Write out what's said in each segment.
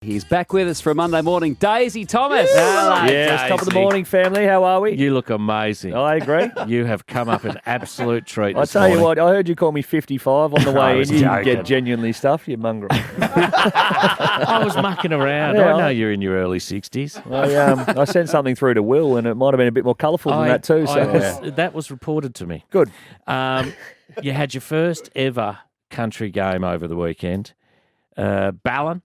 He's back with us for a Monday morning. Daisy Thomas. Hello, Yes, top of the morning, family. How are we? You look amazing. I agree. You have come up an absolute treat. I tell you what, I heard you call me 55 on the I way in. was You joking. get genuinely stuff, you mongrel. I was mucking around. Yeah, I know you're in your early 60s. I sent something through to Will, and it might have been a bit more colourful than that too. So That was reported to me. good. You had your first ever country game over the weekend. Ballon.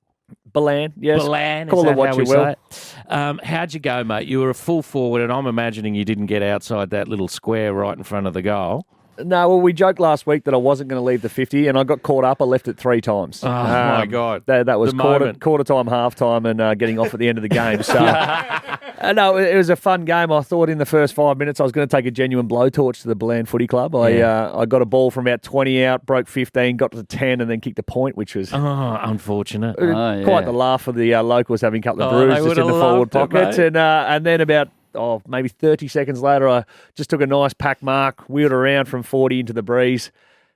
Balan, yes. Balan, Call is it that what how you we will. say it? How'd you go, mate? You were a full forward, and I'm imagining you didn't get outside that little square right in front of the goal. No, well, we joked last week that I wasn't going to leave the 50, and I got caught up. I left it 3 times. Oh, my God. That was The quarter moment. time, half time, and getting off at the end of the game. So, no, it was a fun game. I thought in the first 5 minutes I was going to take a genuine blowtorch to the Bland Footy Club. I got a ball from about 20 out, broke 15, got to 10, and then kicked a point, which was Unfortunate. quite the laugh for the locals having a couple of Oh, they bruises just in would've the forward loved it, pockets. mate. And then about maybe 30 seconds later, I just took a nice pack mark, wheeled around from 40 into the breeze,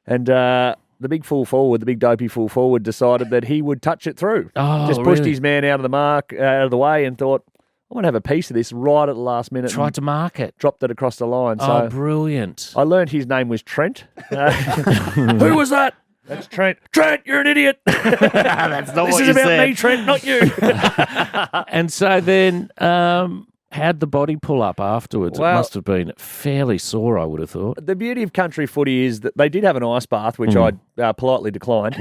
and the big full forward, the big dopey full forward, decided that he would touch it through. Oh, just pushed really? his man out of the way, and thought, I want to have a piece of this right at the last minute. Tried and to mark it. dropped it across the line. Oh, So brilliant. I learned his name was Trent. Who was that? That's Trent. Trent, you're an idiot. That's not This what is you about said. me, Trent, not you. And so then, how'd the body pull up afterwards? Well- It must have been fairly sore, I would have thought. The beauty of country footy is that they did have an ice bath, which I politely declined.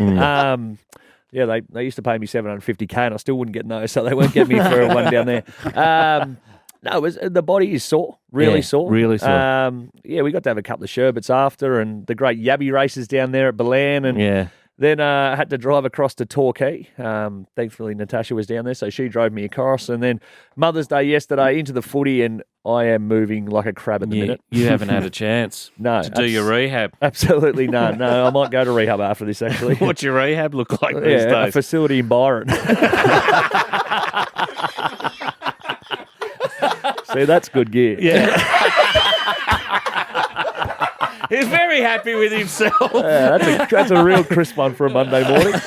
They used to pay me $750K, and I still wouldn't get no, so they won't get me for a one down there. No, the body is sore, really Yeah, sore. really sore. We got to have a couple of sherbets after, and the great Yabby races down there at Balan, and Yeah. then I had to drive across to Torquay. Thankfully, Natasha was down there, so she drove me across. And then Mother's Day yesterday into the footy, and I am moving like a crab at the minute. You haven't had a chance No, to do your rehab. Absolutely none. No, I might go to rehab after this, actually. What's your rehab look like these a days? facility in Byron. See, that's good gear. Yeah. He's very happy with himself. That's a real crisp one for a Monday morning.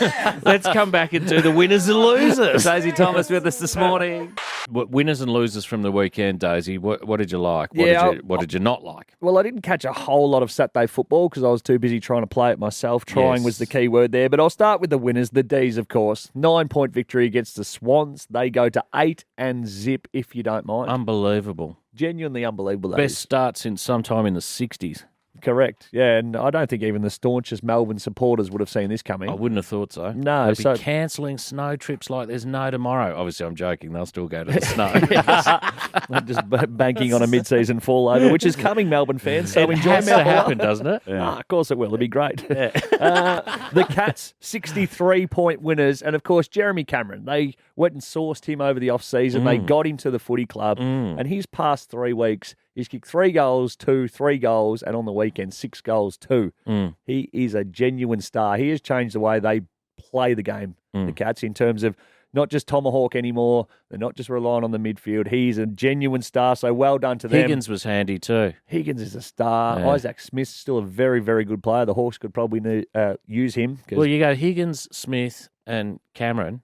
Let's come back and do the winners and losers. Daisy Thomas with us this morning. What winners and losers from the weekend, Daisy? What did you like? What did you not like? Well, I didn't catch a whole lot of Saturday football because I was too busy trying to play it myself. Trying Yes. was the key word there. But I'll start with the winners, the D's, of course. 9-point victory against the Swans. They go to 8 and zip, if you don't mind. Unbelievable. Genuinely unbelievable. that Best is. start since sometime in the 60s. Correct. Yeah, and I don't think even the staunchest Melbourne supporters would have seen this coming. I wouldn't have thought so. No, They'd so- be cancelling snow trips like there's no tomorrow. Obviously, I'm joking. They'll still go to the snow. I'm just banking on a mid-season fall over, which is coming, Melbourne fans. So It enjoy has to Melbourne. happen, doesn't it? Of course it will. It'll be great. The Cats, 63-point winners. And, of course, Jeremy Cameron. They went and sourced him over the off-season. They got him to the footy club. And his past 3 weeks, he's kicked 3 goals, 2, 3 goals, and on the weekend, 6 goals, 2. He is a genuine star. He has changed the way they play the game, the Cats, in terms of not just tomahawk anymore. They're not just relying on the midfield. He's a genuine star, so well done to them. Higgins was handy too. Higgins is a star. Yeah. Isaac Smith's still a very, very good player. The Hawks could probably use him. 'Cause Well, you go Higgins, Smith, and Cameron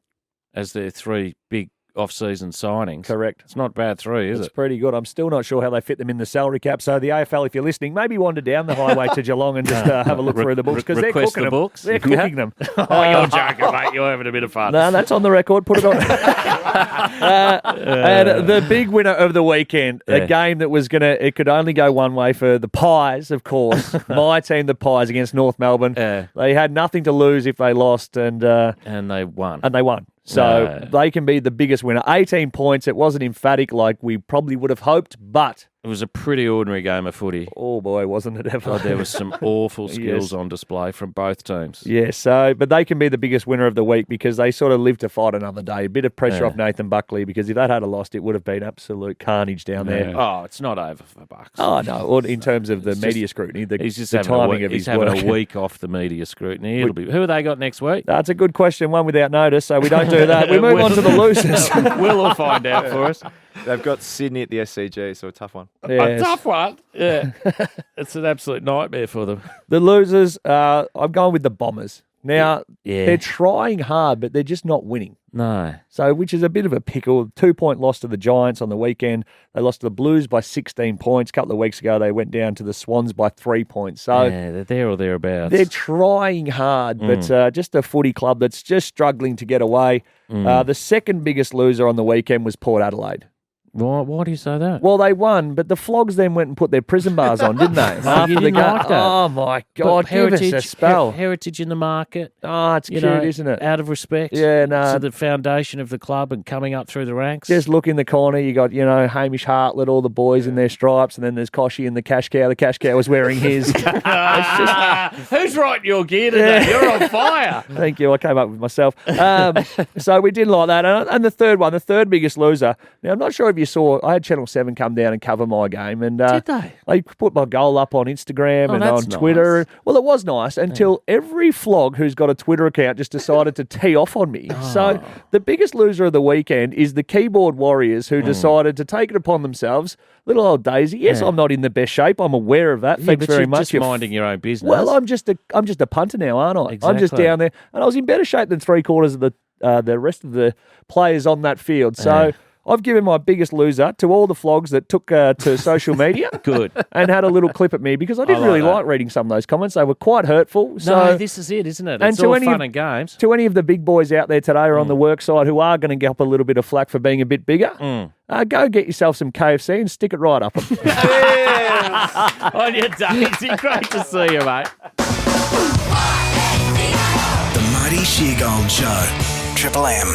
as their 3 big off-season signings. correct. It's not bad 3, is It's it? pretty good. I'm still not sure how they fit them in the salary cap. So the AFL, if you're listening, maybe wander down the highway to Geelong and just have a look through the books because they're request cooking the them. books? They're cooking them. Oh, you're joking, mate. You're having a bit of fun. No, that's on the record. Put it on. And the big winner of the weekend, a game that was it could only go one way for the Pies, of course. My team, the Pies, against North Melbourne. Yeah. They had nothing to lose if they lost, and And they won. they won. So they can be the biggest winner. 18 points. It wasn't emphatic like we probably would have hoped, but It was a pretty ordinary game of footy. oh boy, wasn't it ever? God, there was some awful skills Yes. on display from both teams. Yeah, but they can be the biggest winner of the week because they sort of live to fight another day. A bit of pressure off Nathan Buckley because if that had lost, it would have been absolute carnage down there. Oh, it's not over for Bucks. Oh no! Or in terms of the It's media just- scrutiny, He's just the having, a, timing week, of he's his having work. a week off the media scrutiny. It'll be, who have they got next week? That's a good question. One without notice, so we don't do that. We move on to the losers. Will find out for us. They've got Sydney at the SCG, so a tough one. A tough one. Yeah. It's an absolute nightmare for them. The losers, I'm going with the Bombers. Now, Yeah. they're trying hard, but they're just not winning. No. So, which is a bit of a pickle. 2-point loss to the Giants on the weekend. They lost to the Blues by 16 points. A couple of weeks ago, they went down to the Swans by 3 points. So, Yeah, they're there or thereabouts. they're trying hard, but just a footy club that's just struggling to get away. The second biggest loser on the weekend was Port Adelaide. Why do you say that? Well, they won, but the Flogs then went and put their prison bars on, didn't they? Oh, you didn't like that? Oh, my But God. Give us a spell. Heritage in the market. Oh, it's You cute, know, isn't it? out of respect. Yeah, no. To the foundation of the club and coming up through the ranks. Just look in the corner. You got, Hamish Hartlett, all the boys in their stripes, and then there's Koshy and the cash cow. The cash cow was wearing his. Who's right your gear today? You're on fire. Thank you. I came up with myself. So we didn't like that. And the third biggest loser. Now, I'm not sure if you saw, I had Channel 7 come down and cover my game. And Did they? They put my goal up on Instagram and that's on Twitter. nice. Well, it was nice until every flog who's got a Twitter account just decided to tee off on me. So the biggest loser of the weekend is the keyboard warriors who decided to take it upon themselves. Little old Daisy. Yes, I'm not in the best shape. I'm aware of that. Yeah, Thanks but very you're much. just minding your own business. Well, I'm just a punter now, aren't I? I'm just Exactly. down there, and I was in better shape than 3/4 of the rest of the players on that field. So I've given my biggest loser to all the flogs that took to social media. Good. And had a little clip at me because I didn't like really that. like reading some of those comments. They were quite hurtful. So No, this is it, isn't it? and It's to all any fun of- and games. to any of the big boys out there today or on the work side who are going to get up a little bit of flack for being a bit bigger, go get yourself some KFC and stick it right up 'em. On your Daisy. Great to see you, mate. The Marty Sheargold Show. Triple M.